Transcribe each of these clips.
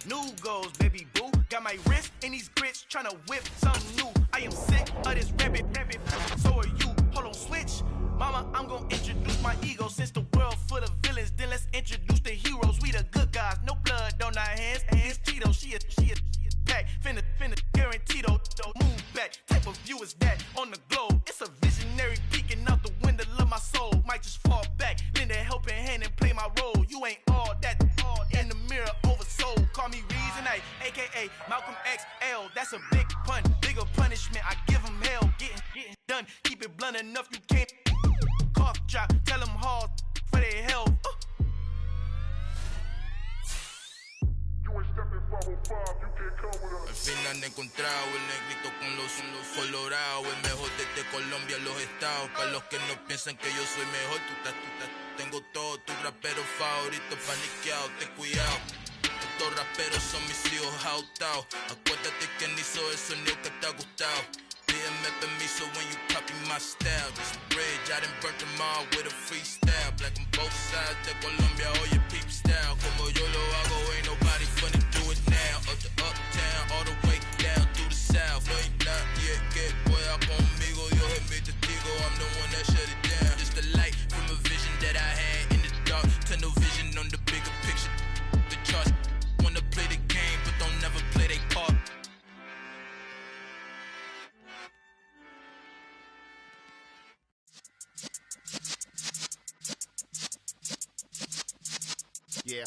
New goals, baby boo. Got my wrist in these grits, tryna whip something new. I am sick of this rabbit, so are you. Hold on, switch. Mama, I'm gonna introduce my ego. Since the world full of villains, then let's introduce the heroes. We the good guys, no blood on our hands. Hands Tito, she is back. Finna, guaranteed, don't move back. Type of view is that on the globe? It's a visionary peeking out the window of my soul. Might just fall back, lend a helping hand and play my role. You ain't all that in the mirror oversold. Call me Reason A, aka Malcolm XL. That's a big pun, bigger punishment. I give him hell, getting done. Keep it blunt enough, you can't cough drop. Tell them hard for their health. Al fin han encontrado el negrito con los colorados, el mejor desde Colombia, los estados. Para los que no piensan que yo soy mejor, tengo todo, tu rapero favorito paniqueado, ten cuidado. Estos raperos son mis hijos adoptados. Acuérdate quién hizo el sonido que te ha gustado. Pídeme permiso when you copy my style. This bridge, I done burnt them all with a freestyle. Black on both sides de Colombia, oye peep style. Como yo lo hago, ain't nobody finna do it now. Up to uptown, all the way down through the south. No hay nadie que pueda conmigo, Dios es mi testigo. I'm the one that shut it down. Just the light from a vision that I had in the dark. Tunnel vision on the bigger picture. The charts wanna play the game, but don't never play their part. Yeah.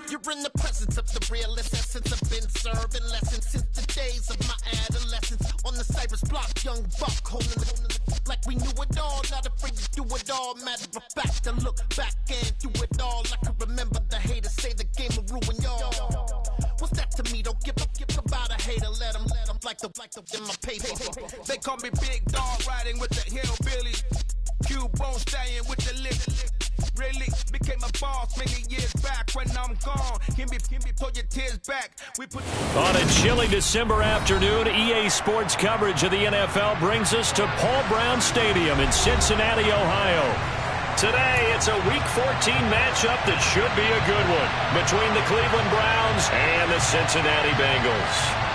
You're in the presence of the realest essence. I've been serving lessons since the days of my adolescence. On the Cypress block, young buck holding the like we knew it all. Not afraid to do it all. Matter of fact, to look back and do it all. I can remember the haters say the game will ruin y'all. What's that to me? Don't give about a hater. Let them like the in my paper. They call me Big Dog, riding with the hillbillies. Cubone stallion with the lip. Really became a boss many years back. When I'm gone, can be pull your tears back. We put on a chilly December afternoon, EA Sports coverage of the NFL brings us to Paul Brown Stadium in Cincinnati, Ohio. Today, it's a Week 14 matchup that should be a good one between the Cleveland Browns and the Cincinnati Bengals.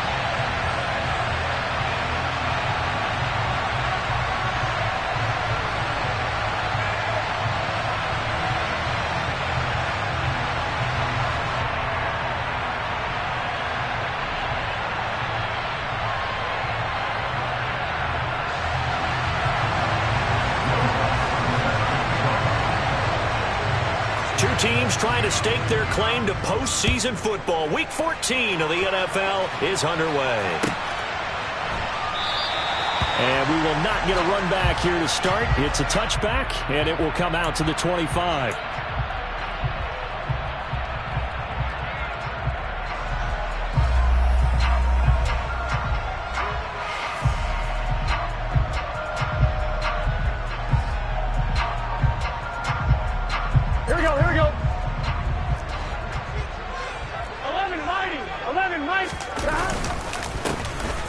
Teams trying to stake their claim to postseason football. Week 14 of the NFL is underway. And we will not get a run back here to start. It's a touchback, and it will come out to the 25.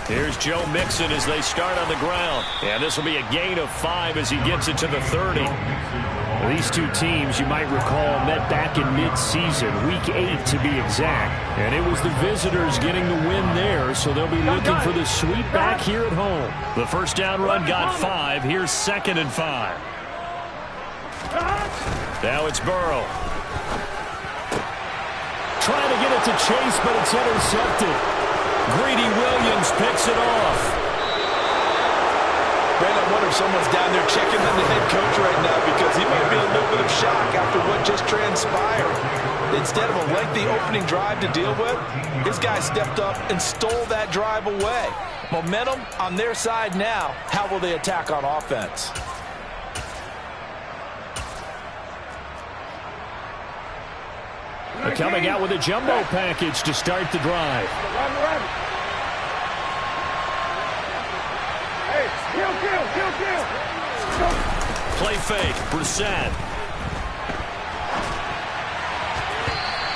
Here's Joe Mixon as they start on the ground. And this will be a gain of 5 as he gets it to the 30. These two teams, you might recall, met back in mid-season, Week 8 to be exact. And it was the visitors getting the win there, so they'll be looking for the sweep back here at home. The first down run got 5. Here's 2nd and 5. Now it's Burrow. Trying to get it to Chase, but it's intercepted. Greedy Williams picks it off. Brandon, I wonder if someone's down there checking on the head coach right now because he might be in a little bit of shock after what just transpired. Instead of a lengthy opening drive to deal with, his guy stepped up and stole that drive away. Momentum on their side now. How will they attack on offense? Coming out with a jumbo package to start the drive. Play fake, Brissett.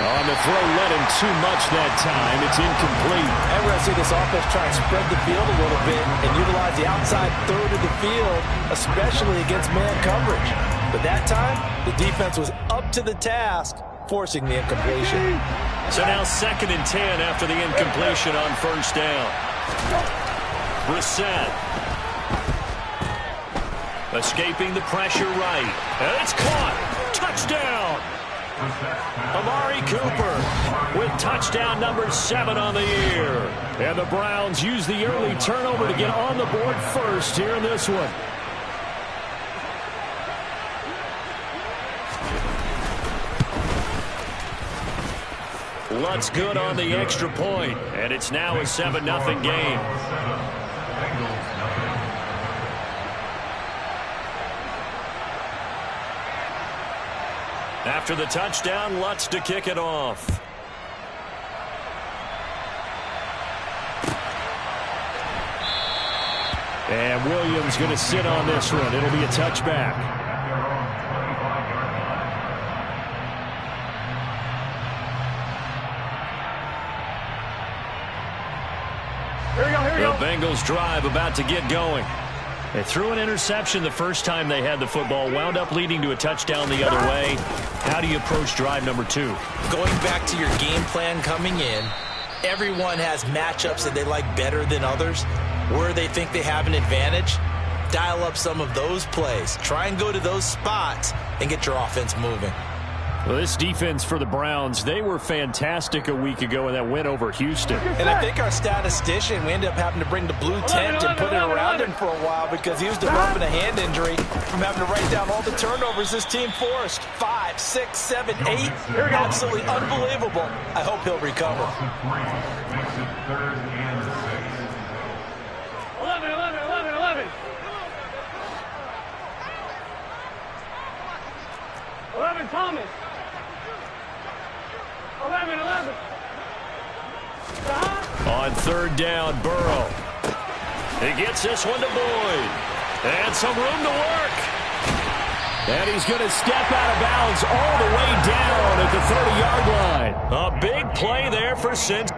On the throw, led him too much that time. It's incomplete. And we're going to see this offense try and spread the field a little bit and utilize the outside third of the field, especially against man coverage. But that time, the defense was up to the task, forcing the incompletion. So now 2nd and 10 after the incompletion on first down. Brissett. Escaping the pressure right. And it's caught. Touchdown. Amari Cooper with touchdown number 7 on the year. And the Browns use the early turnover to get on the board first here in this one. Lutz good on the extra point, and it's now a 7-0 game. After the touchdown, Lutz to kick it off. And Williams going to sit on this one. It'll be a touchback. The Bengals drive about to get going. They threw an interception the first time they had the football, wound up leading to a touchdown the other way. How do you approach drive number 2? Going back to your game plan coming in, everyone has matchups that they like better than others. Where they think they have an advantage, dial up some of those plays. Try and go to those spots and get your offense moving. Well, this defense for the Browns, they were fantastic a week ago in that win over Houston. And I think our statistician, we ended up having to bring the blue tent and put it around him for a while because he was developing a hand injury from having to write down all the turnovers this team forced. 5, 6, 7, 8. Absolutely unbelievable. I hope he'll recover. 11, Thomas. 11. On 3rd down, Burrow. He gets this one to Boyd. And some room to work. And he's going to step out of bounds all the way down at the 30-yard line. A big play there for Cincinnati.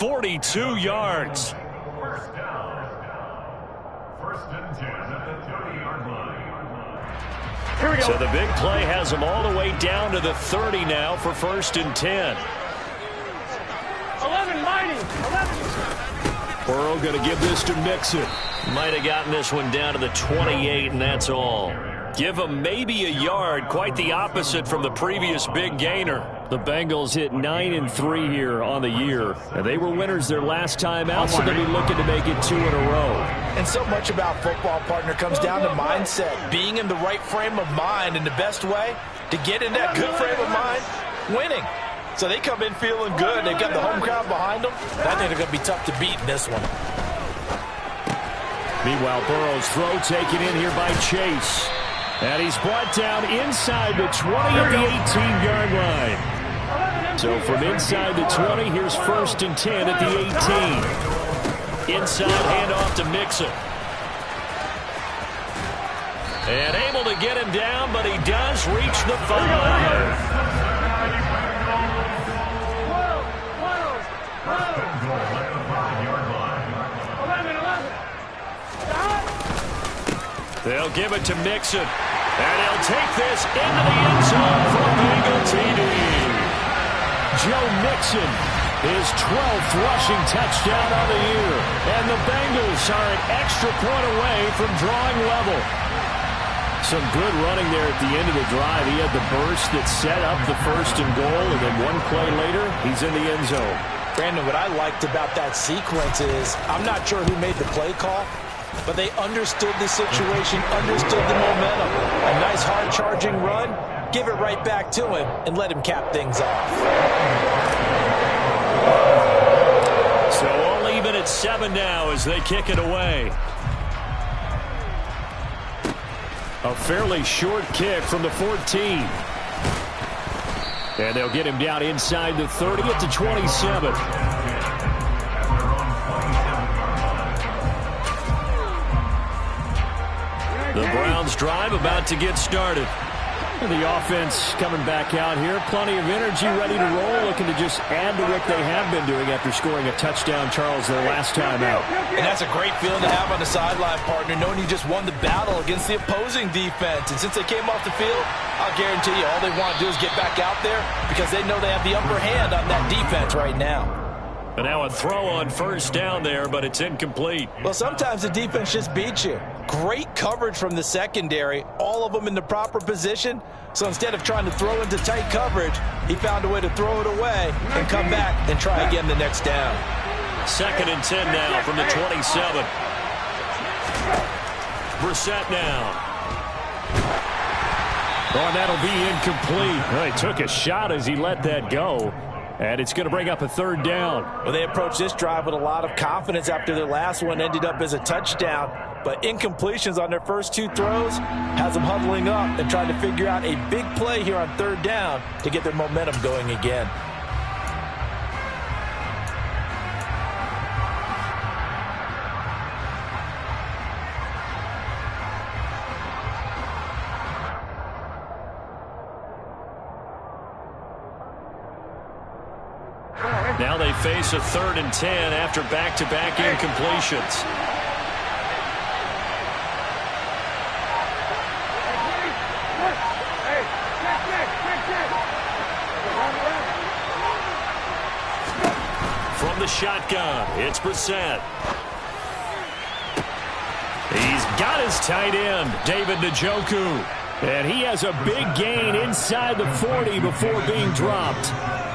.42 yards. First down. 1st and 10 at the 30-yard line. Here we go. So the big play has them all the way down to the 30 now for 1st and 10. 11, Mighty. 11. Burrow going to give this to Mixon. Might have gotten this one down to the 28, and that's all. Give them maybe a yard, quite the opposite from the previous big gainer. The Bengals hit 9-3 here on the year, and they were winners their last time out, so they'll be looking to make it 2 in a row. And so much about football, partner, comes down to mindset, being in the right frame of mind, and the best way to get in that good frame of mind, winning. So they come in feeling good. They've got the home crowd behind them. I think they're going to be tough to beat in this one. Meanwhile, Burrow's throw taken in here by Chase. And he's brought down inside the 20 of the 18-yard line. So from inside the 20, here's 1st and 10 at the 18. Inside handoff to Mixon. And able to get him down, but he does reach the 5. They'll give it to Mixon. And he'll take this into the end zone for a Bengal TD. Joe Mixon, his 12th rushing touchdown of the year. And the Bengals are an extra point away from drawing level. Some good running there at the end of the drive. He had the burst that set up the 1st and goal, and then one play later, he's in the end zone. Brandon, what I liked about that sequence is I'm not sure who made the play call, but they understood the situation, understood the momentum. A nice hard-charging run, give it right back to him, and let him cap things off. So all even at 7 now as they kick it away. A fairly short kick from the 14. And they'll get him down inside the 30 at the 27. The Browns drive about to get started. And the offense coming back out here. Plenty of energy, ready to roll, looking to just add to what they have been doing after scoring a touchdown, Charles, their last time out. And that's a great feeling to have on the sideline, partner, knowing you just won the battle against the opposing defense. And since they came off the field, I'll guarantee you all they want to do is get back out there because they know they have the upper hand on that defense right now. And now a throw on 1st down there, but it's incomplete. Well, sometimes the defense just beats you. Great coverage from the secondary, all of them in the proper position. So instead of trying to throw into tight coverage, he found a way to throw it away and come back and try again the next down. 2nd and 10 now from the 27. Brissett now. Oh, and that'll be incomplete. Well, he took a shot as he let that go. And it's going to bring up a 3rd down. Well, they approached this drive with a lot of confidence after their last one ended up as a touchdown. But incompletions on their first 2 throws has them huddling up and trying to figure out a big play here on 3rd down to get their momentum going again. Now they face a 3rd and 10 after back-to-back incompletions. From the shotgun, it's Brissett. He's got his tight end, David Njoku. And he has a big gain inside the 40 before being dropped.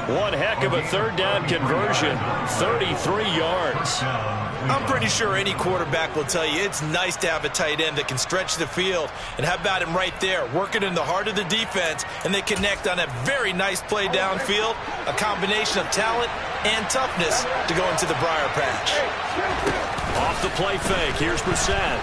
One heck of a 3rd down conversion, 33 yards. I'm pretty sure any quarterback will tell you it's nice to have a tight end that can stretch the field. And how about him right there, working in the heart of the defense, and they connect on a very nice play downfield, a combination of talent and toughness to go into the briar patch. Off the play fake, here's Brissett.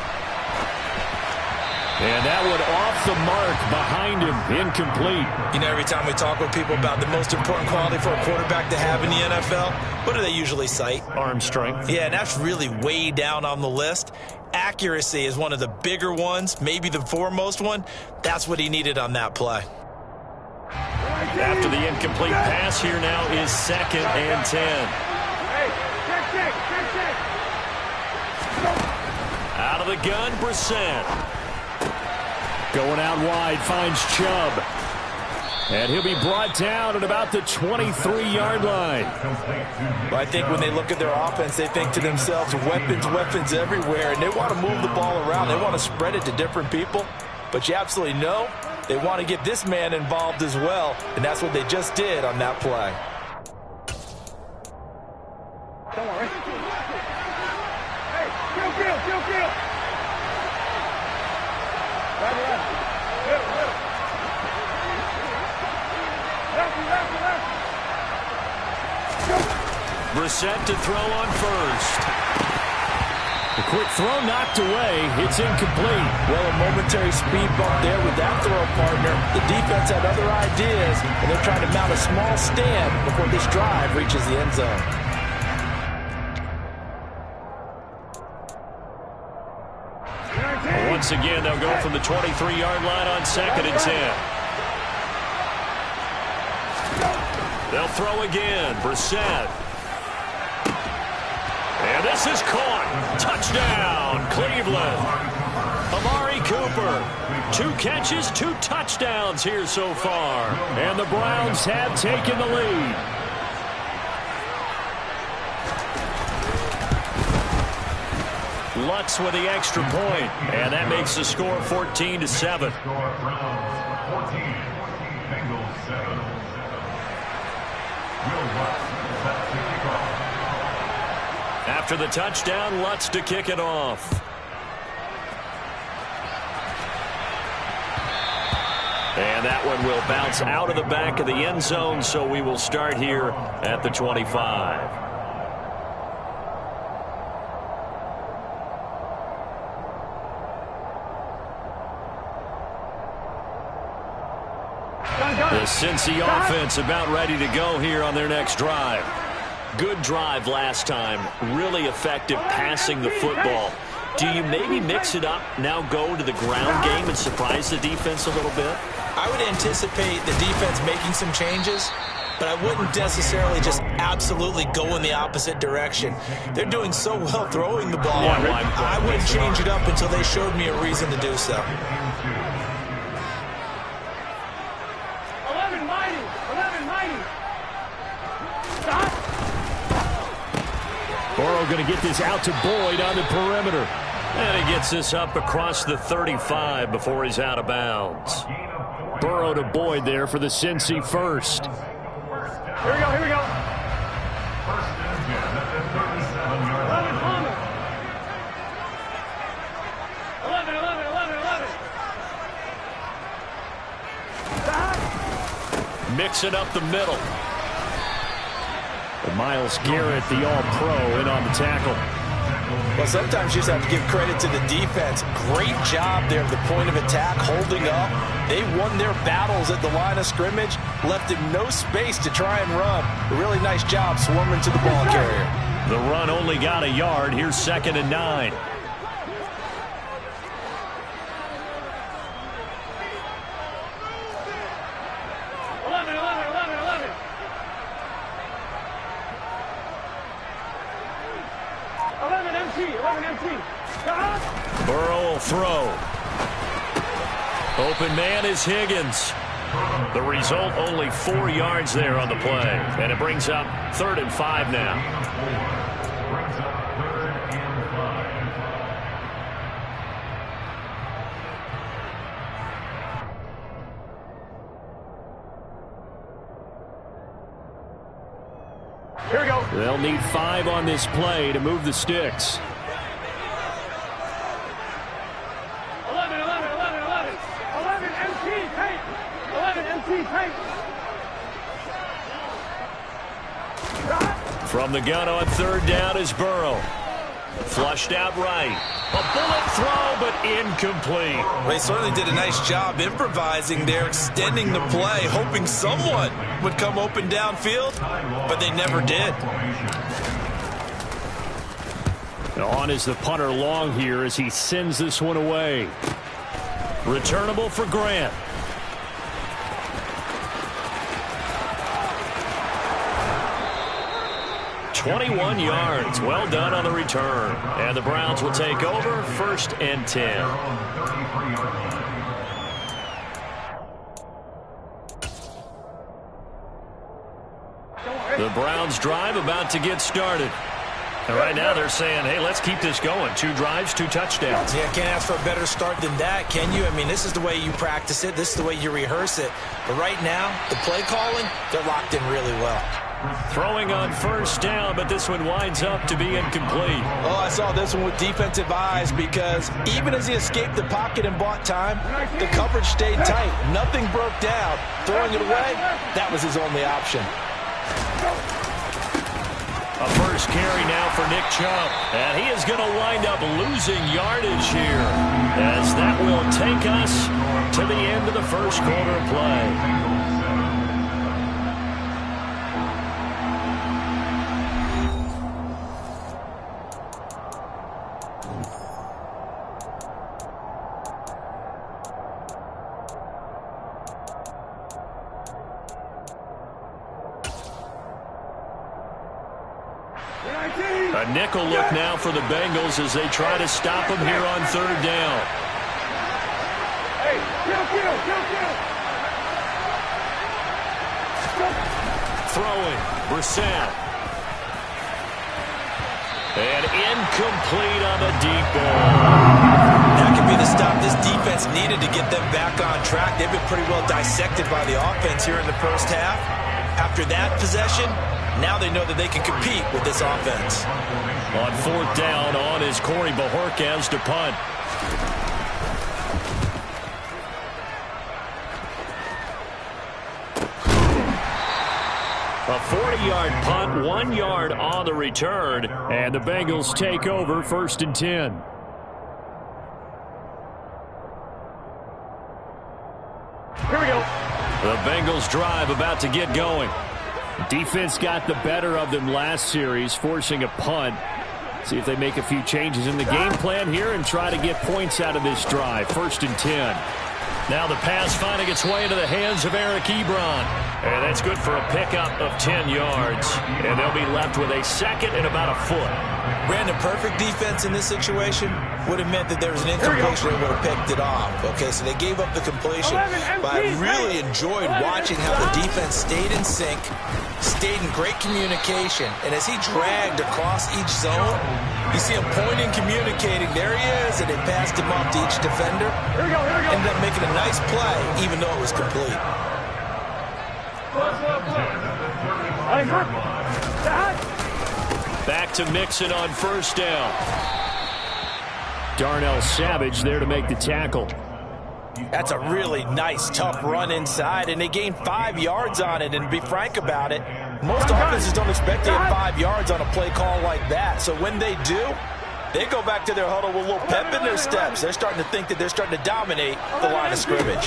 And that one off the mark behind him, incomplete. You know, every time we talk with people about the most important quality for a quarterback to have in the NFL, what do they usually cite? Arm strength. Yeah, and that's really way down on the list. Accuracy is one of the bigger ones, maybe the foremost one. That's what he needed on that play. After the incomplete pass, here now is 2nd and 10. Out of the gun, Brissett. Going out wide, finds Chubb. And he'll be brought down at about the 23-yard line. Well, I think when they look at their offense, they think to themselves, weapons, weapons everywhere. And they want to move the ball around. They want to spread it to different people. But you absolutely know they want to get this man involved as well. And that's what they just did on that play. Don't worry. Hey, kill. Brissett to throw on 1st. The quick throw knocked away. It's incomplete. Well, a momentary speed bump there with that throw, partner. The defense had other ideas, and they're trying to mount a small stand before this drive reaches the end zone. Once again, they'll go from the 23-yard line on 2nd and 10. They'll throw again. Brissett. And this is caught. Touchdown, Cleveland. Amari Cooper Cooper. 2 catches, 2 touchdowns here so far. And the Browns have taken the lead. Lutz with the extra point, and that makes the score 14-7. After the touchdown, Lutz to kick it off. And that one will bounce out of the back of the end zone, so we will start here at the 25. The Cincy offense about ready to go here on their next drive. Good drive last time. Really effective passing the football. Do you maybe mix it up, now go to the ground game and surprise the defense a little bit? I would anticipate the defense making some changes, but I wouldn't necessarily just absolutely go in the opposite direction. They're doing so well throwing the ball. I wouldn't change it up until they showed me a reason to do so. Burrow going to get this out to Boyd on the perimeter. And he gets this up across the 35 before he's out of bounds. Burrow to Boyd there for the Cincy first. Here we go, here we go. First and 10 at the 37-yard line. 11. Mixing up the middle. Myles Garrett, the all-pro, in on the tackle. Well, sometimes you just have to give credit to the defense. Great job there at the point of attack, holding up. They won their battles at the line of scrimmage, left him no space to try and run. A really nice job swarming to the ball carrier. The run only got a yard. Here's 2nd and 9. Burrow will throw. Open man is Higgins. The result, only 4 yards there on the play. And it brings up 3rd and 5 now. Brings up 3rd and 5. Here we go. They'll need 5 on this play to move the sticks. 11 MC tape. 11 MC tape. From the gun on 3rd down is Burrow. Flushed out right. A bullet throw, but incomplete. They certainly did a nice job improvising there, extending the play, hoping someone would come open downfield, but they never did. On is the punter Long here as he sends this one away. Returnable for Grant. "21 yards. Well done on the return. And the Browns will take over 1st and 10. The Browns drive about to get started. And right now they're saying, hey, let's keep this going. 2 drives, 2 touchdowns. Yeah, can't ask for a better start than that, can you? I mean, this is the way you practice it. This is the way you rehearse it. But right now, the play calling, they're locked in really well. Throwing on 1st down, but this one winds up to be incomplete. Oh, I saw this one with defensive eyes because even as he escaped the pocket and bought time, the coverage stayed tight. Nothing broke down. Throwing it away, that was his only option. A first carry now for Nick Chubb. And he is going to wind up losing yardage here, as that will take us to the end of the first quarter of play. A nickel look now for the Bengals as they try to stop him here on 3rd down. Throwing, Brissett. And incomplete on the deep ball. That could be the stop this defense needed to get them back on track. They've been pretty well dissected by the offense here in the first half. After that possession, now they know that they can compete with this offense. On fourth down, on is Corey Bojorquez to punt. A 40-yard punt, 1 yard on the return, and the Bengals take over 1st and 10. Here we go. The Bengals drive about to get going. Defense got the better of them last series, forcing a punt. See if they make a few changes in the game plan here and try to get points out of this drive. 1st and 10. Now the pass finding its way into the hands of Eric Ebron. And that's good for a pickup of 10 yards. And they'll be left with a second and about a foot. Brandon, perfect defense in this situation would have meant that there was an incompletion that would have picked it off. Okay, so they gave up the completion. But I really enjoyed watching how the defense stayed in sync, stayed in great communication. And as he dragged across each zone, you see him pointing, communicating. There he is, and they passed him off to each defender. Ended up making a nice play, even though it was complete. Back to Mixon on first down. Darnell Savage there to make the tackle. That's a really nice, tough run inside, and they gained 5 yards on it. And to be frank about it, most offenses don't expect to get 5 yards on a play call like that. So when they do, they go back to their huddle with a little pep in their steps. They're starting to think that they're starting to dominate the line of scrimmage.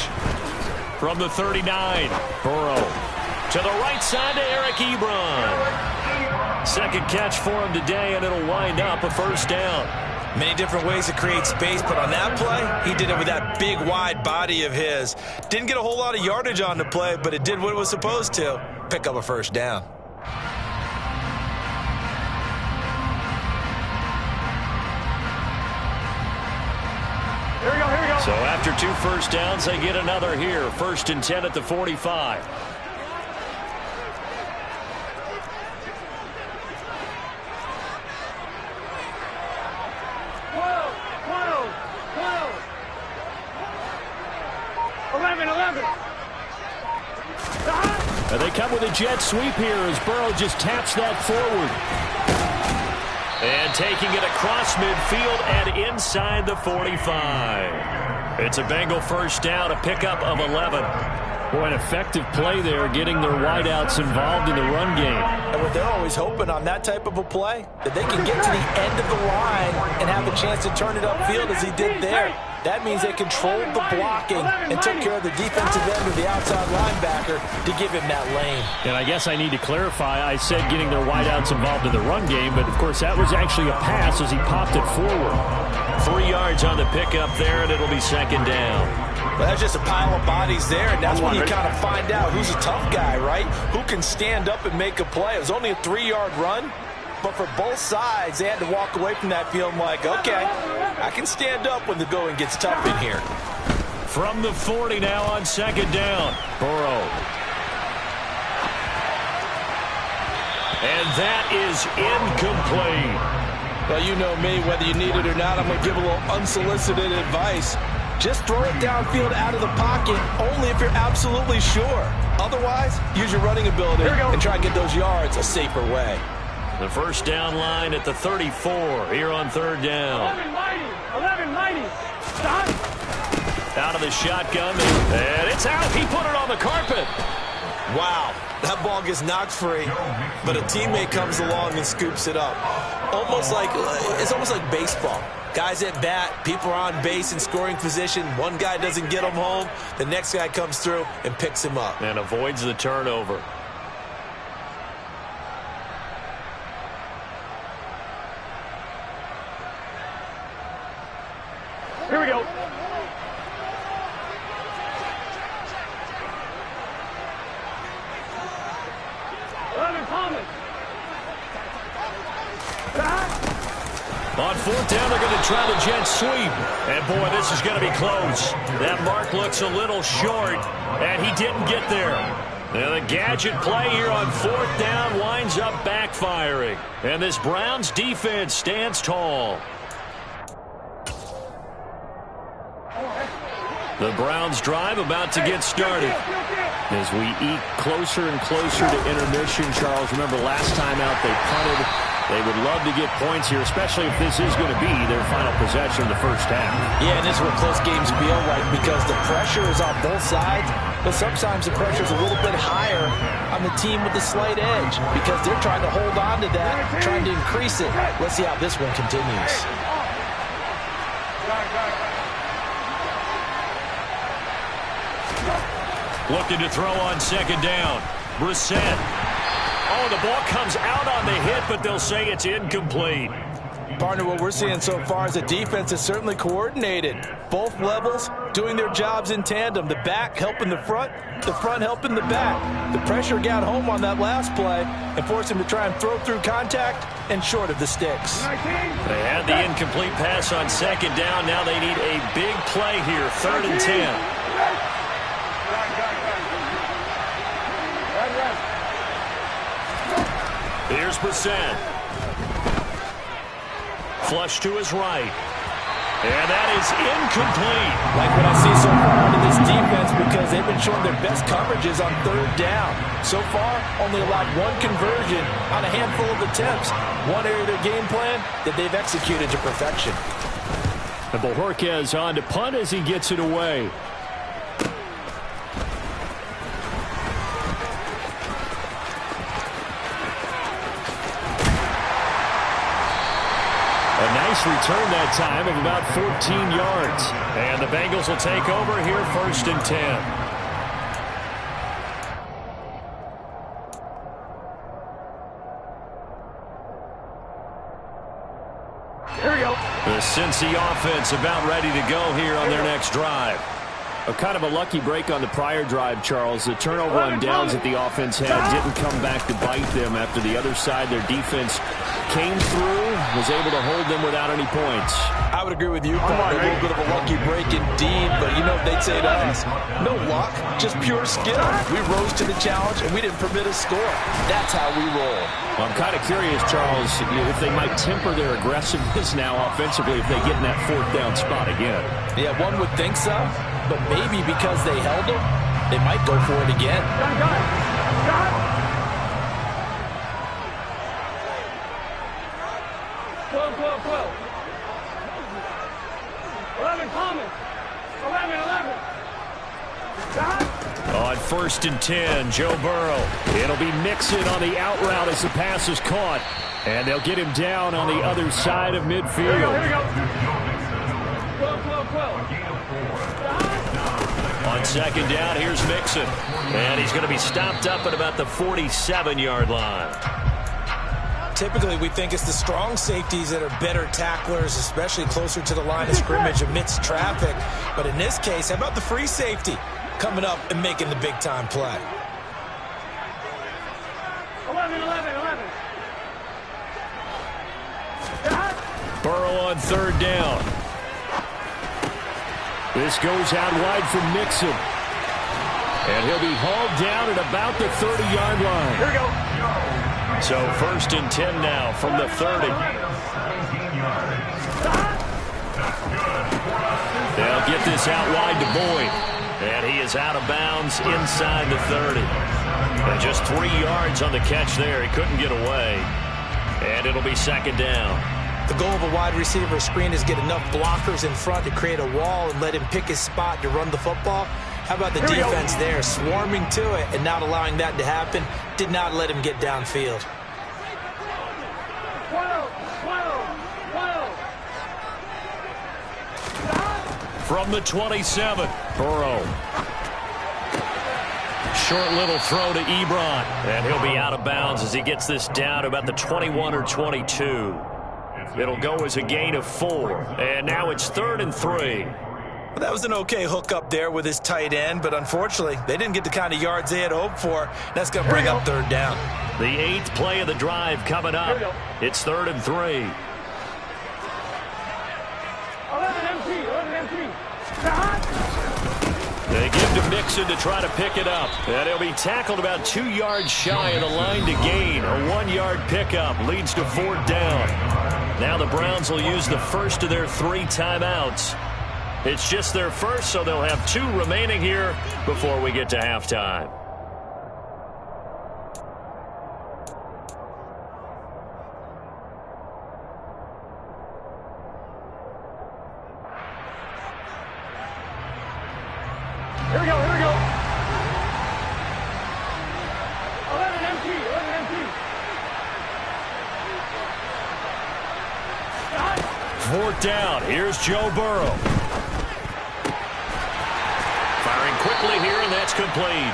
From the 39, Burrow to the right side to Eric Ebron. Second catch for him today, and it'll wind up a first down. Many different ways to create space, but on that play, he did it with that big, wide body of his. Didn't get a whole lot of yardage on the play, but it did what it was supposed to. Pick up a first down. Here we go. So after 2 first downs, they get another here. 1st and 10 at the 45. They come with a jet sweep here as Burrow just taps that forward. And taking it across midfield and inside the 45. It's a Bengal first down, a pickup of 11. Boy, an effective play there, getting their wideouts involved in the run game. And what they're always hoping on that type of a play, that they can get to the end of the line and have a chance to turn it upfield as he did there. That means they controlled the blocking and took care of the defensive end of the outside linebacker to give him that lane. And I guess I need to clarify, I said getting their wideouts involved in the run game, but of course that was actually a pass as he popped it forward. 3 yards on the pickup there, and it'll be second down. Well, that's just a pile of bodies there, and that's when you kind of find out who's a tough guy, right? Who can stand up and make a play. It was only a 3-yard run, but for both sides, they had to walk away from that field like, okay, I can stand up when the going gets tough in here. From the 40 now on second down, Burrow. And that is incomplete. Well, you know me, whether you need it or not, I'm going to give a little unsolicited advice. Just throw it downfield out of the pocket only if you're absolutely sure. Otherwise, use your running ability and try and get those yards a safer way. The first down line at the 34 here on third down. 11-90. Stop. Out of the shotgun, and it's out. He put it on the carpet. Wow, that ball gets knocked free, but a teammate comes along and scoops it up. It's almost like baseball. Guys at bat, people are on base in scoring position. One guy doesn't get him home. The next guy comes through and picks him up. And avoids the turnover. Here we go. On fourth down, they're going to try the jet sweep. And, boy, this is going to be close. That mark looks a little short, and he didn't get there. And the gadget play here on fourth down winds up backfiring. And this Browns defense stands tall. The Browns drive about to get started. As we eke closer and closer to intermission, Charles, remember last time out they punted. They would love to get points here, especially if this is going to be their final possession of the first half. Yeah, and this is what close games feel like because the pressure is on both sides, but sometimes the pressure is a little bit higher on the team with the slight edge because they're trying to hold on to that, trying to increase it. Let's see how this one continues. Looking to throw on second down. Brissett. Oh, the ball comes out on the hit, but they'll say it's incomplete. Partner, what we're seeing so far is the defense is certainly coordinated. Both levels doing their jobs in tandem. The back helping the front helping the back. The pressure got home on that last play and forced him to try and throw through contact and short of the sticks. They had the incomplete pass on second down. Now they need a big play here, 3rd and 10. Here's Brissett. Flush to his right. And that is incomplete. Like what I see so far out of this defense because they've been showing their best coverages on 3rd down. So far, only allowed one conversion on a handful of attempts. One area of their game plan that they've executed to perfection. And Bojorquez on to punt as he gets it away. A nice return that time of about 14 yards. And the Bengals will take over here 1st and 10. Here we go. The Cincy offense about ready to go here on their next drive. A kind of a lucky break on the prior drive, Charles. The turnover on downs that the offense had didn't come back to bite them after the other side. Their defense came through, was able to hold them without any points. I would agree with you, Paul. A little bit of a lucky break indeed, but you know what they'd say to us? No luck, just pure skill. We rose to the challenge, and we didn't permit a score. That's how we roll. Well, I'm kind of curious, Charles, if they might temper their aggressiveness now offensively if they get in that 4th down spot again. Yeah, one would think so, but maybe because they held them, they might go for it again. Got it. 12. 11 common. 11. On 1st and 10, Joe Burrow. It'll be Mixon on the out route as the pass is caught. And they'll get him down on the other side of midfield. Here we go. 12. On second down, here's Mixon. And he's going to be stopped up at about the 47-yard line. Typically, we think it's the strong safeties that are better tacklers, especially closer to the line of scrimmage amidst traffic. But in this case, how about the free safety coming up and making the big-time play? 11. Burrow on 3rd down. This goes out wide for Mixon. And he'll be hauled down at about the 30-yard line. Here we go. So 1st and 10 now from the 30. They'll get this out wide to Boyd. And he is out of bounds inside the 30. And just 3 yards on the catch there. He couldn't get away. And it'll be 2nd down. The goal of a wide receiver screen is get enough blockers in front to create a wall and let him pick his spot to run the football. How about the defense there, swarming to it and not allowing that to happen? Did not let him get downfield. 12. From the 27, Burrow. Short little throw to Ebron. And he'll be out of bounds as he gets this down to about the 21 or 22. It'll go as a gain of 4. And now it's 3rd and 3. Well, that was an okay hook up there with his tight end, but unfortunately, they didn't get the kind of yards they had hoped for. That's going to bring up 3rd down. The 8th play of the drive coming up. It's 3rd and 3. They give to Mixon to try to pick it up. And he'll be tackled about 2 yards shy of the line to gain. A 1-yard pickup leads to 4th down. Now the Browns will use the first of their 3 timeouts. It's just their first, so they'll have 2 remaining here before we get to halftime. Here we go, here we go. 11 empty, 11 empty. 4th down. Here's Joe Burrow. Firing quickly here, and that's complete.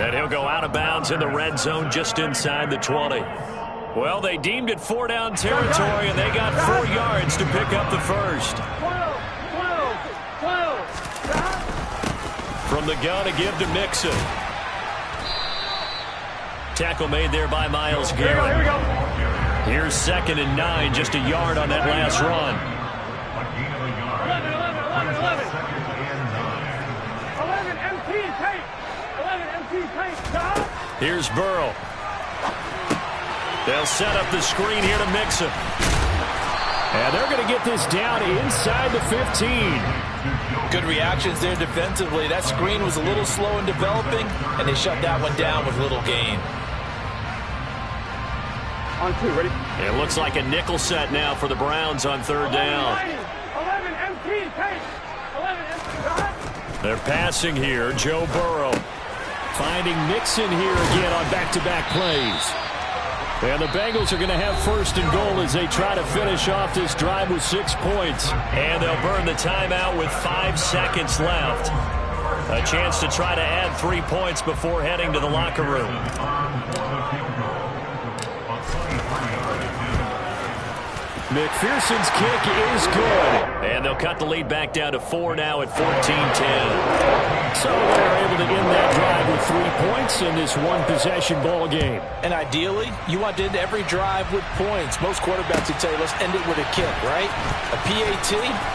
And he'll go out of bounds in the red zone just inside the 20. Well, they deemed it 4-down territory, and they got 4 yards to pick up the first. 12. From the gun to give to Mixon. Tackle made there by Myles Garrett. Here we go. Here's 2nd and 9, just a yard on that last run. 11 empty tape. 11 empty tape. Here's Burrow. They'll set up the screen here to Mixon. And they're going to get this down inside the 15. Good reactions there defensively. That screen was a little slow in developing, and they shut that one down with little gain. On 2, ready? It looks like a nickel set now for the Browns on 3rd down. 11 empty tape. 11 empty. They're passing here. Joe Burrow finding Mixon here again on back-to-back plays. And the Bengals are going to have 1st and goal as they try to finish off this drive with 6 points. And they'll burn the timeout with 5 seconds left. A chance to try to add 3 points before heading to the locker room. McPherson's kick is good. And they'll cut the lead back down to 4 now at 14-10. So they're able to end that drive with 3 points in this one-possession ball game. And ideally, you want to end every drive with points. Most quarterbacks would tell you, let's end it with a kick, right? A PAT,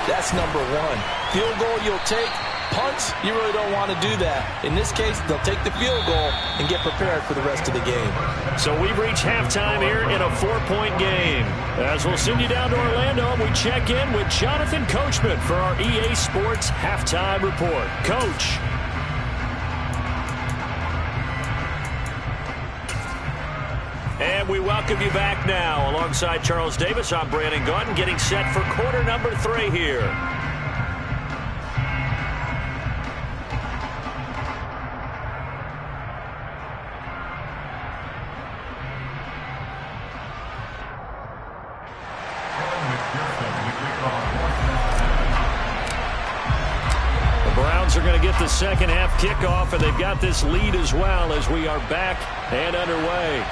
that's number 1. Field goal you'll take. Punts, you really don't want to do that. In this case, they'll take the field goal and get prepared for the rest of the game. So we've reached halftime here in a 4-point game. As we'll send you down to Orlando, we check in with Jonathan Coachman for our EA Sports Halftime Report. Coach. And we welcome you back now. Alongside Charles Davis, I'm Brandon Gaudin, getting set for quarter number 3 here. Are going to get the second half kickoff, and they've got this lead as well as we are back and underway.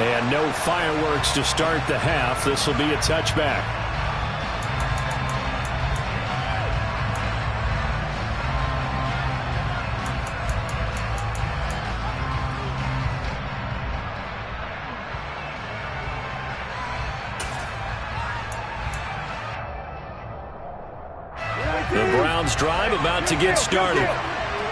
And no fireworks to start the half. This will be a touchback. Drive about to get started.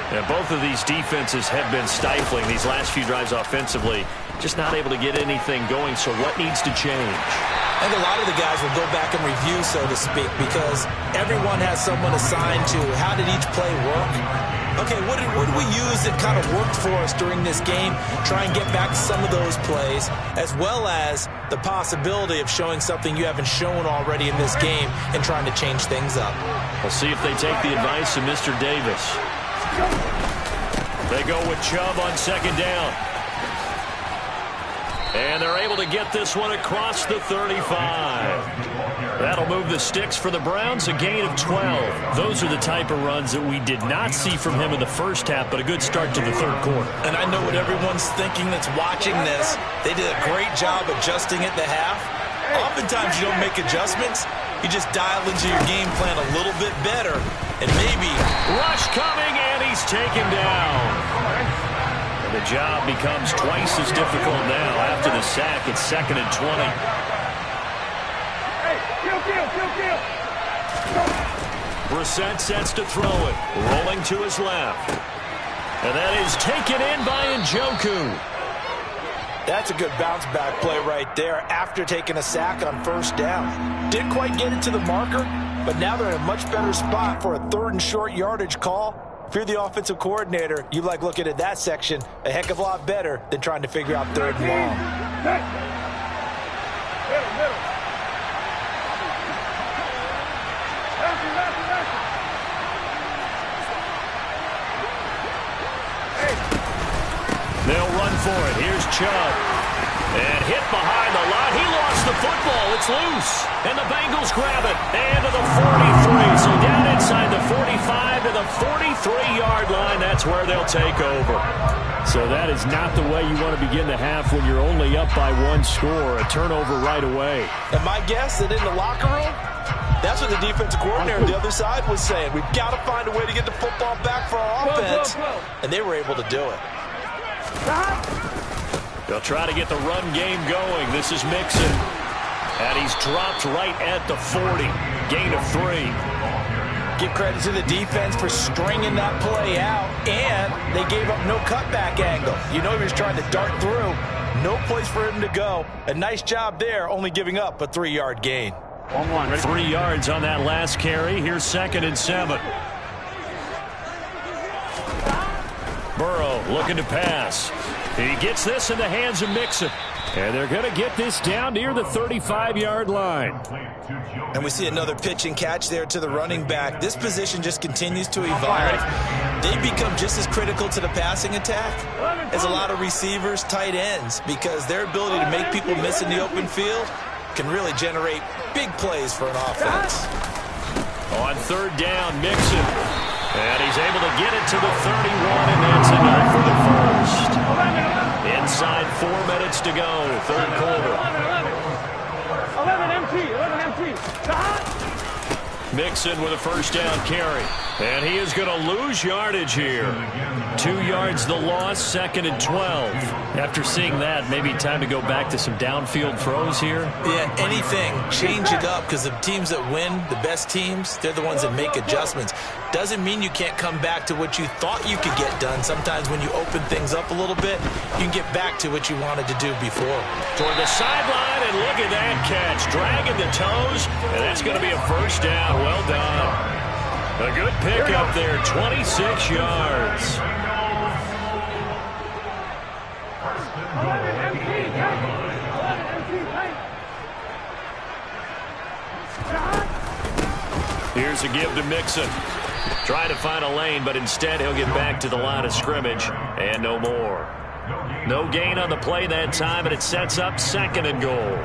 And both of these defenses have been stifling these last few drives offensively. Just not able to get anything going, so what needs to change? I think a lot of the guys will go back and review, so to speak, because everyone has someone assigned to how did each play work. Okay, what did we use that kind of worked for us during this game? Try and get back to some of those plays, as well as the possibility of showing something you haven't shown already in this game and trying to change things up. We'll see if they take the advice of Mr. Davis. They go with Chubb on 2nd down. And they're able to get this one across the 35. That'll move the sticks for the Browns, a gain of 12. Those are the type of runs that we did not see from him in the first half, but a good start to the 3rd quarter. And I know what everyone's thinking that's watching this. They did a great job adjusting at the half. Oftentimes you don't make adjustments. You just dial into your game plan a little bit better. And maybe... Rush coming, and he's taken down. The job becomes twice as difficult now after the sack. It's 2nd and 20. Brissett sets to throw it. Rolling to his left. And that is taken in by Njoku. That's a good bounce-back play right there after taking a sack on first down. Didn't quite get it to the marker, but now they're in a much better spot for a 3rd and short yardage call. If you're the offensive coordinator, you like looking at that section a heck of a lot better than trying to figure out 3rd and long. They'll run for it. Here's Chubb. And hit behind the line. He lost the football. It's loose. And the Bengals grab it. And to the 43. So down inside the 45 to the 43-yard line. That's where they'll take over. So that is not the way you want to begin the half when you're only up by 1 score. A turnover right away. And my guess that in the locker room, that's what the defensive coordinator on the other side was saying. We've got to find a way to get the football back for our offense. And they were able to do it. They'll try to get the run game going. This is Mixon. And he's dropped right at the 40. Gain of 3. Give credit to the defense for stringing that play out. And they gave up no cutback angle. You know he was trying to dart through. No place for him to go. A nice job there, only giving up a 3-yard gain. 3 yards on that last carry. Here's 2nd and 7. Burrow looking to pass. He gets this in the hands of Mixon. And they're going to get this down near the 35-yard line. And we see another pitch and catch there to the running back. This position just continues to evolve. They become just as critical to the passing attack as a lot of receivers, tight ends, because their ability to make people miss in the open field can really generate big plays for an offense. On 3rd down, Mixon. And he's able to get it to the 31, and that's enough for the first. Inside 4 minutes to go, 3rd quarter. 11 empty. Mixon with a 1st down carry. And he is going to lose yardage here. 2 yards the loss, 2nd and 12. After seeing that, maybe time to go back to some downfield throws here. Yeah, anything. Change it up, because the teams that win, the best teams, they're the ones that make adjustments. Doesn't mean you can't come back to what you thought you could get done. Sometimes when you open things up a little bit, you can get back to what you wanted to do before. Toward the sideline, and look at that catch. Dragging the toes, and that's going to be a 1st down. Well done. A good pick up there, 26 yards. Here's a give to Mixon. Trying to find a lane, but instead he'll get back to the line of scrimmage, and no more. No gain on the play that time, and it sets up 2nd and goal.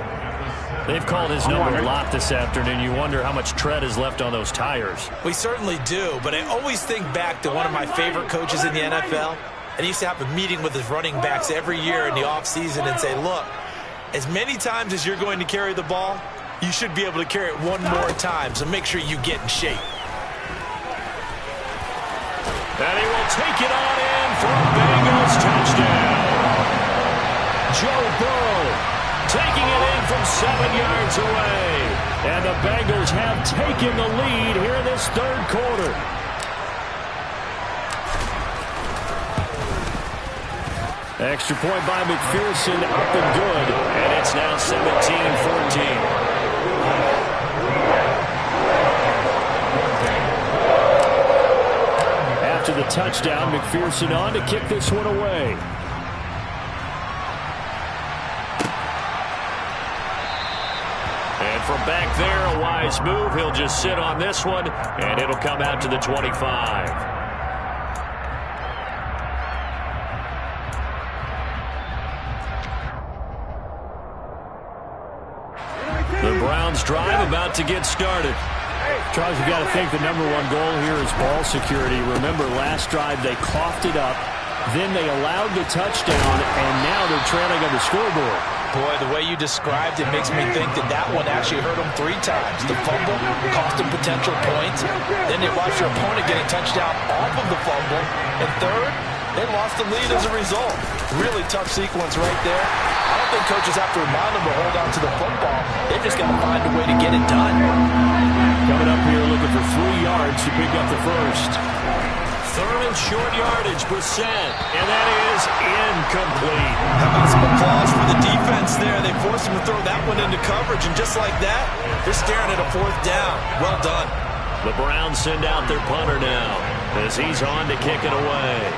They've called his number a lot this afternoon. You wonder how much tread is left on those tires. We certainly do, but I always think back to one of my favorite coaches in the NFL. And he used to have a meeting with his running backs every year in the offseason and say, look, as many times as you're going to carry the ball, you should be able to carry it 1 more time, so make sure you get in shape. And he will take it on in for a Bengals touchdown. Joe Burrow taking it in from 7 yards away. And the Bengals have taken the lead here in this 3rd quarter. Extra point by McPherson, up and good. And it's now 17-14. After the touchdown, McPherson on to kick this one away. And from back there, a wise move. He'll just sit on this one, and it'll come out to the 25. The Browns drive about to get started. Charles, you've got to think the #1 goal here is ball security. Remember, last drive they coughed it up, then they allowed the touchdown, and now they're trailing on the scoreboard. Boy, the way you described it makes me think that that one actually hurt them 3 times. The fumble cost them potential points. Then they watched their opponent get a touchdown off of the fumble. And third, they lost the lead as a result. Really tough sequence right there. I don't think coaches have to remind them to hold on to the football. They just got to find a way to get it done. Coming up here looking for 3 yards to pick up the first. Third and short yardage, Brissett, and that is incomplete. How about some applause for the defense there? They forced him to throw that one into coverage, and just like that, they're staring at a 4th down. Well done. The Browns send out their punter now as he's on to kick it away.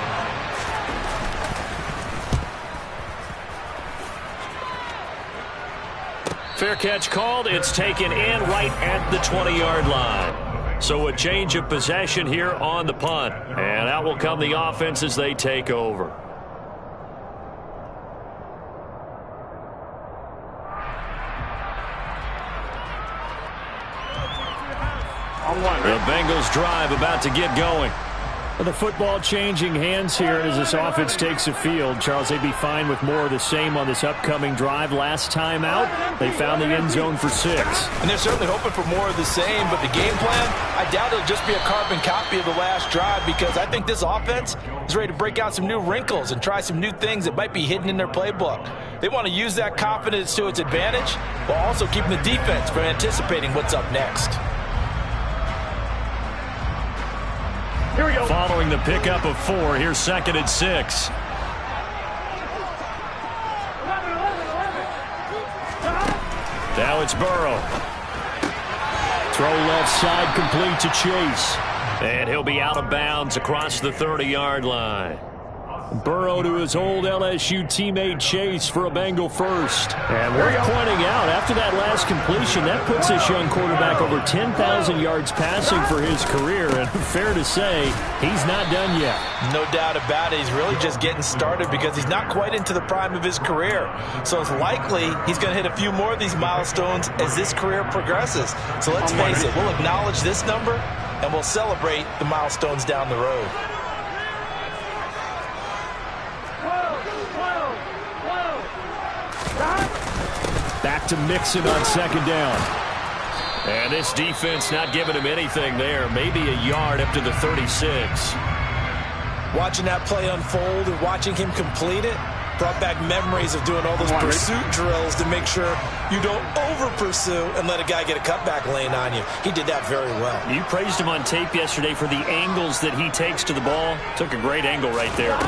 Fair catch called. It's taken in right at the 20-yard line. So a change of possession here on the punt. And out will come the offense as they take over. The Bengals drive about to get going. The football changing hands here as this offense takes the field. Charles, they'd be fine with more of the same on this upcoming drive. Last time out, they found the end zone for 6. And they're certainly hoping for more of the same, but the game plan, I doubt it'll just be a carbon copy of the last drive, because I think this offense is ready to break out some new wrinkles and try some new things that might be hidden in their playbook. They want to use that confidence to its advantage while also keeping the defense from anticipating what's up next. Here we go. Following the pickup of 4, here's 2nd and 6. Now it's Burrow. Throw left side complete to Chase. And he'll be out of bounds across the 30-yard line. Burrow to his old LSU teammate Chase for a Bengal first. And worth pointing out, after that last completion, that puts this young quarterback over 10,000 yards passing for his career. And fair to say, he's not done yet. No doubt about it. He's really just getting started because he's not quite into the prime of his career. So it's likely he's going to hit a few more of these milestones as this career progresses. So let's face it, we'll acknowledge this number and we'll celebrate the milestones down the road. Back to Mixon on 2nd down. And this defense not giving him anything there. Maybe a yard up to the 36. Watching that play unfold and watching him complete it brought back memories of doing all those pursuit drills to make sure you don't over-pursue and let a guy get a cutback lane on you. He did that very well. You praised him on tape yesterday for the angles that he takes to the ball. Took a great angle right there.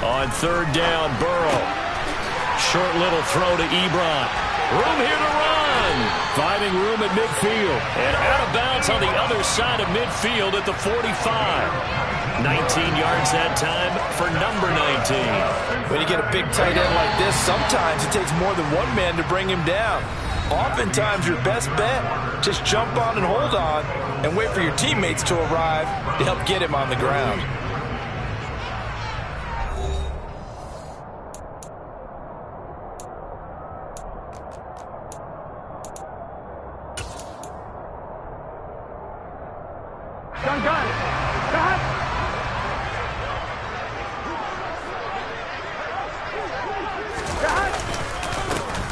On 3rd down, Burrow. Short little throw to Ebron. Room here to run. Finding room at midfield. And out of bounds on the other side of midfield at the 45. 19 yards that time for number 19. When you get a big tight end like this, sometimes it takes more than one man to bring him down. Oftentimes your best bet, just jump on and hold on and wait for your teammates to arrive to help get him on the ground.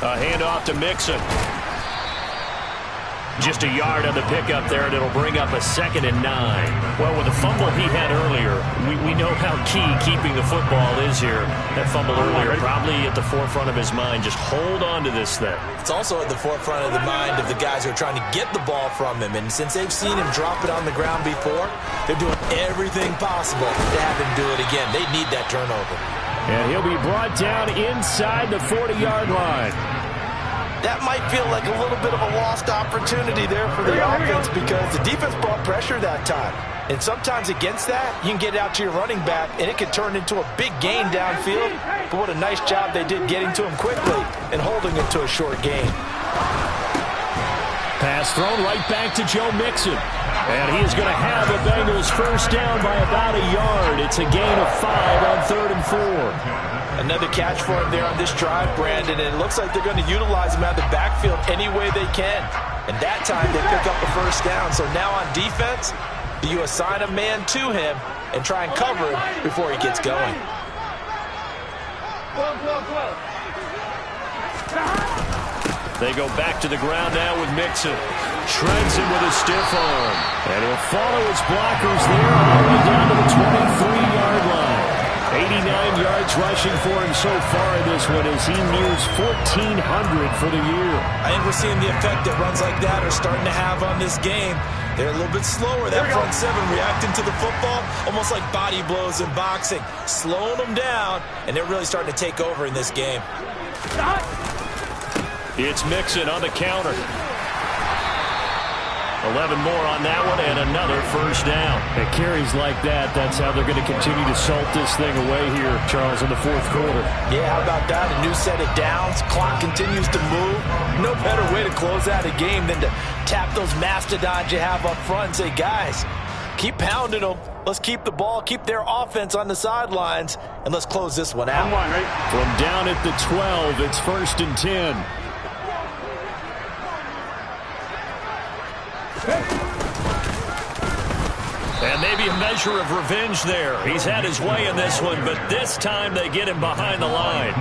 A handoff to Mixon. Just a yard on the pickup there, and it'll bring up a 2nd and 9. Well, with the fumble he had earlier, we know how key keeping the football is here. That fumble earlier probably at the forefront of his mind. Just hold on to this thing. It's also at the forefront of the mind of the guys who are trying to get the ball from him. And since they've seen him drop it on the ground before, they're doing everything possible to have him do it again. They need that turnover. And he'll be brought down inside the 40-yard line. That might feel like a little bit of a lost opportunity there for the offense because the defense brought pressure that time. And sometimes against that, you can get out to your running back, and it could turn into a big gain downfield. But what a nice job they did getting to him quickly and holding it to a short gain. Pass thrown right back to Joe Mixon. And he is going to have the Bengals first down by about a yard. It's a gain of 5 on 3rd and 4. Another catch for him there on this drive, Brandon, and it looks like they're going to utilize him out of the backfield any way they can. And that time they pick up the first down. So now on defense, you assign a man to him and try and cover him before he gets going. They go back to the ground now with Mixon. Shreds him with a stiff arm. And he'll follow his blockers there all the way down to the 23-yard line. 89 yards rushing for him so far in this one as he nears 1,400 for the year. I think we're seeing the effect that runs like that are starting to have on this game. They're a little bit slower, that front seven, reacting to the football, almost like body blows in boxing, slowing them down, and they're really starting to take over in this game. It's Mixon on the counter. 11 more on that one, and another first down. At carries like that, that's how they're going to continue to salt this thing away here, Charles, in the fourth quarter. Yeah, how about that? A new set of downs. Clock continues to move. No better way to close out a game than to tap those mastodons you have up front and say, guys, keep pounding them. Let's keep the ball, keep their offense on the sidelines, and let's close this one out. From down at the 12, it's 1st and 10. And maybe a measure of revenge there. He's had his way in this one, but this time they get him behind the line.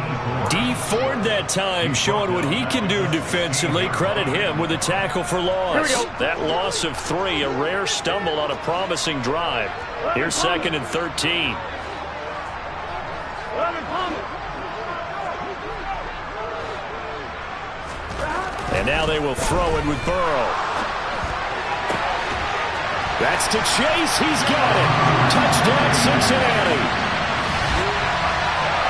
Dee Ford that time showing what he can do defensively. Credit him with a tackle for loss. That loss of 3, a rare stumble on a promising drive. Here's 2nd and 13. And now they will throw it with Burrow. That's to Chase. He's got it. Touchdown, Cincinnati.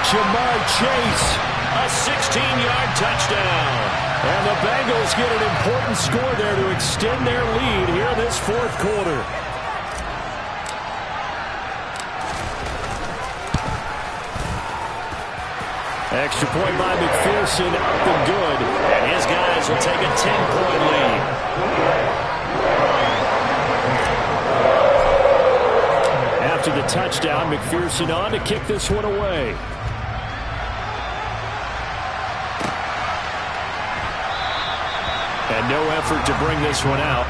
Jamar Chase, a 16-yard touchdown. And the Bengals get an important score there to extend their lead here in this fourth quarter. Extra point by McPherson, up and good. And his guys will take a 10-point lead. After the touchdown, McPherson on to kick this one away. And no effort to bring this one out.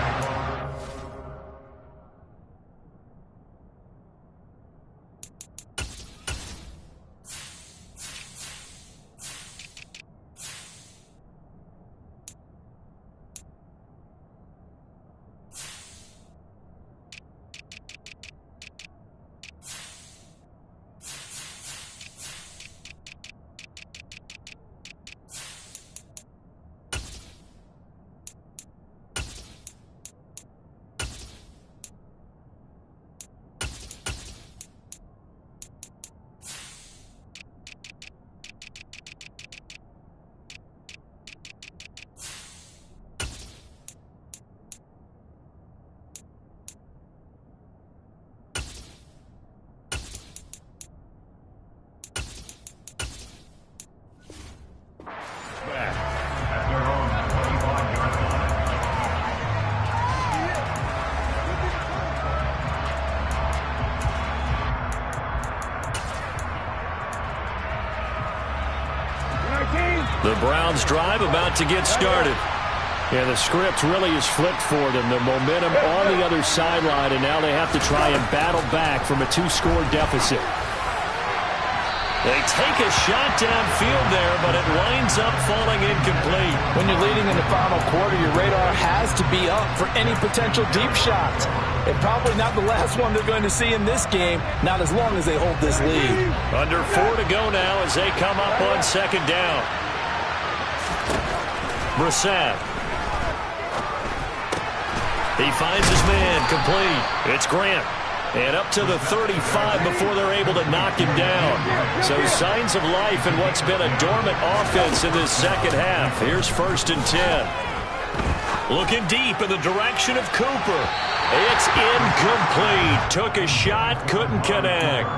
The Browns drive about to get started. Yeah, the script really is flipped for them. The momentum on the other sideline, and now they have to try and battle back from a 2-score deficit. They take a shot downfield there, but it winds up falling incomplete. When you're leading in the final quarter, your radar has to be up for any potential deep shots. And probably not the last one they're going to see in this game, not as long as they hold this lead. Under 4 to go now as they come up on 2nd down. Brissett. He finds his man, complete. It's Grant. And up to the 35 before they're able to knock him down. So signs of life in what's been a dormant offense in this second half. Here's 1st and 10. Looking deep in the direction of Cooper. It's incomplete. Took a shot, couldn't connect.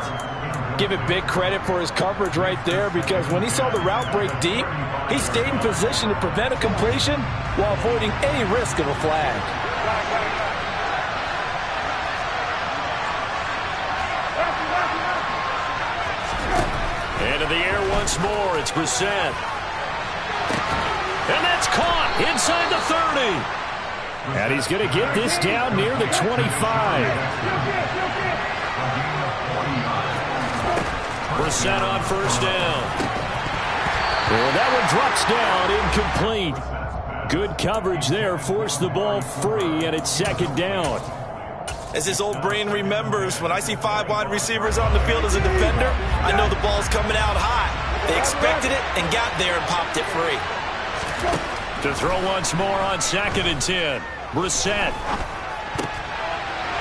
Give it big credit for his coverage right there, because when he saw the route break deep, he stayed in position to prevent a completion while avoiding any risk of a flag. Into the air once more, it's Brissett. And that's caught inside the 30. And he's going to get this down near the 25. Brissett on 1st down. Well, that one drops down, incomplete. Good coverage there, forced the ball free, and it's 2nd down. As his old brain remembers, when I see 5 wide receivers on the field as a defender, I know the ball's coming out hot. They expected it and got there and popped it free. To throw once more on 2nd and 10. Brissett.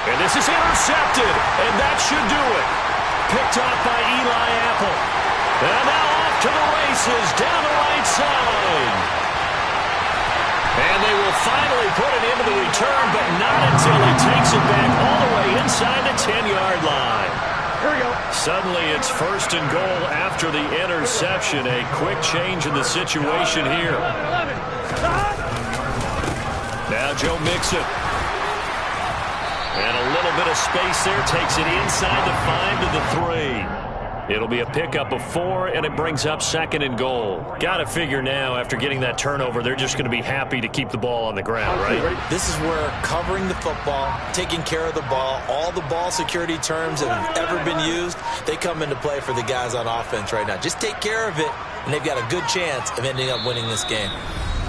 And this is intercepted, and that should do it. Picked off by Eli Apple. And now off to the races down the right side. And they will finally put it into the return, but not until he takes it back all the way inside the 10-yard line. Here we go. Suddenly it's 1st and goal after the interception. A quick change in the situation here. 11. Stop. Now Joe Mixon. And a little bit of space there. Takes it inside the 5 to the 3. It'll be a pickup of 4, and it brings up 2nd and goal. Got to figure now, after getting that turnover, they're just going to be happy to keep the ball on the ground, right? This is where covering the football, taking care of the ball, all the ball security terms that have ever been used, they come into play for the guys on offense right now. Just take care of it, and they've got a good chance of ending up winning this game.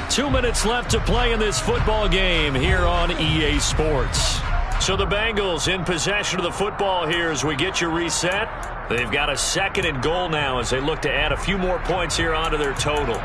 2 minutes left to play in this football game here on EA Sports. So the Bengals in possession of the football here as we get you reset. They've got a 2nd and goal now as they look to add a few more points here onto their total.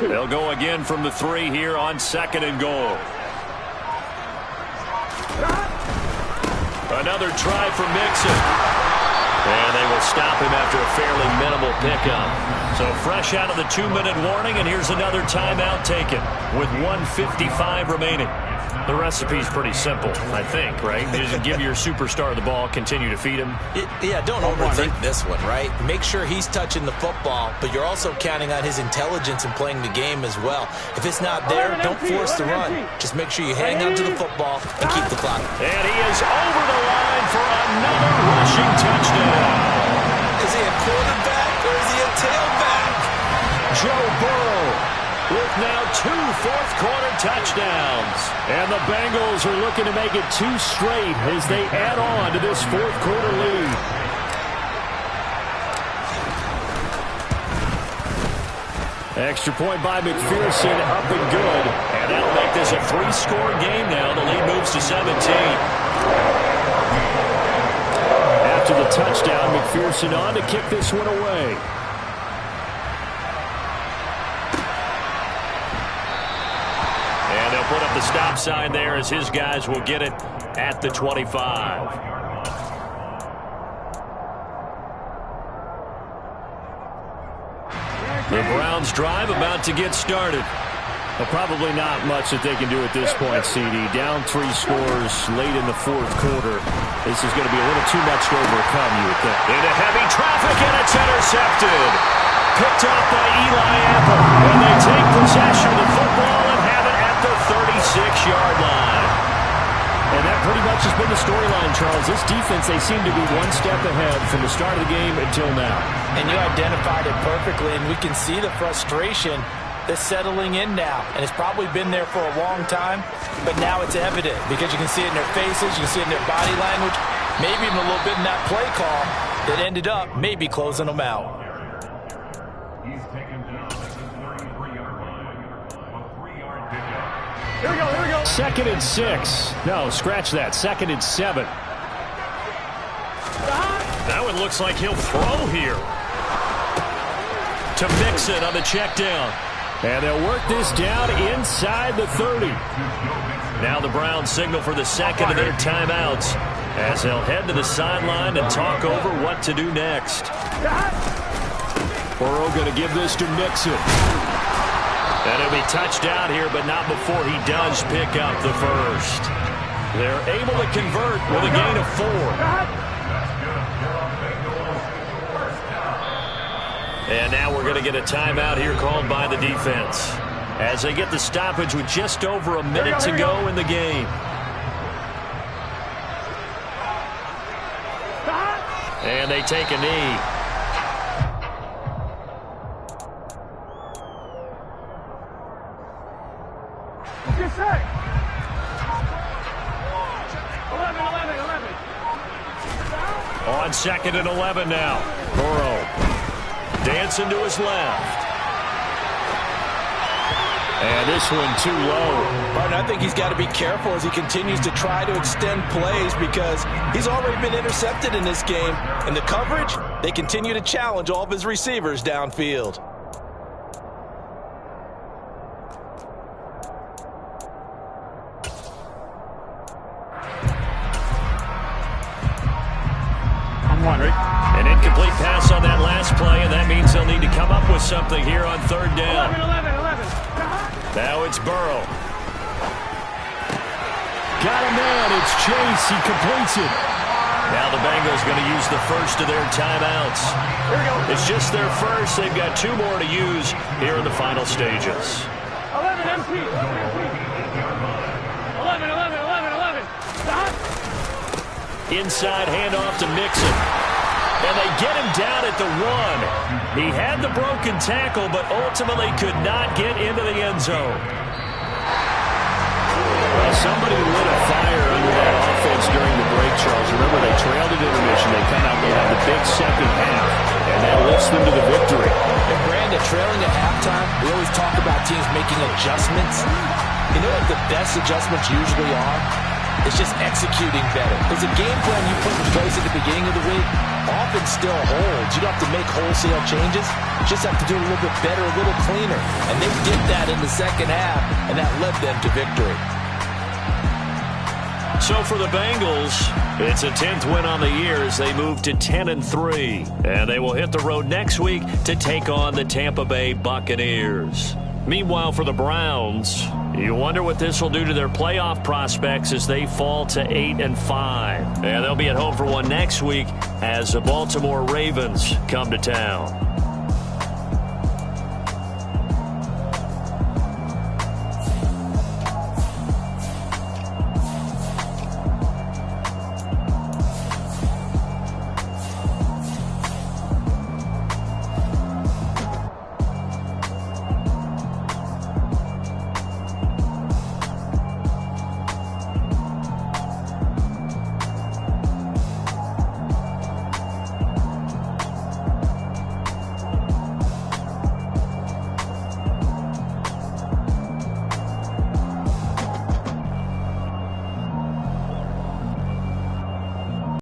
They'll go again from the 3 here on 2nd and goal. Another try for Mixon. And they will stop him after a fairly minimal pickup. So fresh out of the 2-minute warning, and here's another timeout taken with 1:55 remaining. The recipe's pretty simple, I think, right? You just give your superstar the ball, continue to feed him. Yeah, don't overthink this one, right? Make sure he's touching the football, but you're also counting on his intelligence in playing the game as well. If it's not there, don't force the run. Just make sure you hang on to the football and keep the clock. And he is over the line for another rushing touchdown. Is he a quarterback or is he a tailback? Joe Burrow with now 2 fourth-quarter touchdowns. And the Bengals are looking to make it 2 straight as they add on to this fourth-quarter lead. Extra point by McPherson, up and good. And that'll make this a 3-score game now. The lead moves to 17. After the touchdown, McPherson on to kick this one away. Put up the stop sign there as his guys will get it at the 25. The Browns drive about to get started. Well, probably not much that they can do at this point, CD. Down 3 scores late in the fourth quarter. This is going to be a little too much to overcome, you would think. Into heavy traffic, and it's intercepted. Picked off by Eli Apple. And they take possession of the football and have it at the 36-yard line. And that pretty much has been the storyline, Charles. This defense, they seem to be one step ahead from the start of the game until now. And you identified it perfectly, and we can see the frustration that's settling in now. And it's probably been there for a long time, but now it's evident because you can see it in their faces, you can see it in their body language, maybe even a little bit in that play call that ended up maybe closing them out. He's taken down at the 33-yard line. A 3-yard pickup. Here we go, here we go. 2nd and 6. No, scratch that. 2nd and 7. That one looks like he'll throw here. To Mixon on the check down. And they'll work this down inside the 30. Now the Browns signal for the second of their timeouts as they'll head to the sideline and talk over what to do next. Burrow going to give this to Mixon. And it'll be touchdown here, but not before he does pick up the first. They're able to convert with a gain of 4. And now we're going to get a timeout here called by the defense as they get the stoppage with just over a minute to go in the game. And they take a knee. On 2nd and 11 now. Burrow dancing to his left. And this one too low. Martin, I think he's got to be careful as he continues to try to extend plays because he's already been intercepted in this game. And the coverage, they continue to challenge all of his receivers downfield. An incomplete pass on that last play, and that means they'll need to come up with something here on 3rd down. 11. Now it's Burrow. Got a man. It's Chase. He completes it. Now the Bengals going to use the first of their timeouts. It's just their first. They've got 2 more to use here in the final stages. 11 MP. 11. Stop. Inside handoff to Mixon. And they get him down at the 1. He had the broken tackle, but ultimately could not get into the end zone. Well, somebody lit a fire under that offense during the break, Charles. Remember, they trailed at intermission. They come out, they have the big second half, and that lifts them to the victory. And Brandon, trailing at halftime, we always talk about teams making adjustments. You know what the best adjustments usually are? It's just executing better. There's a game plan you put in place at the beginning of the week. Often still holds. You don't have to make wholesale changes. You just have to do it a little bit better, a little cleaner. And they did that in the second half, and that led them to victory. So for the Bengals, it's a 10th win on the year as they move to 10-3. And they will hit the road next week to take on the Tampa Bay Buccaneers. Meanwhile, for the Browns, you wonder what this will do to their playoff prospects as they fall to 8-5. And they'll be at home for one next week as the Baltimore Ravens come to town.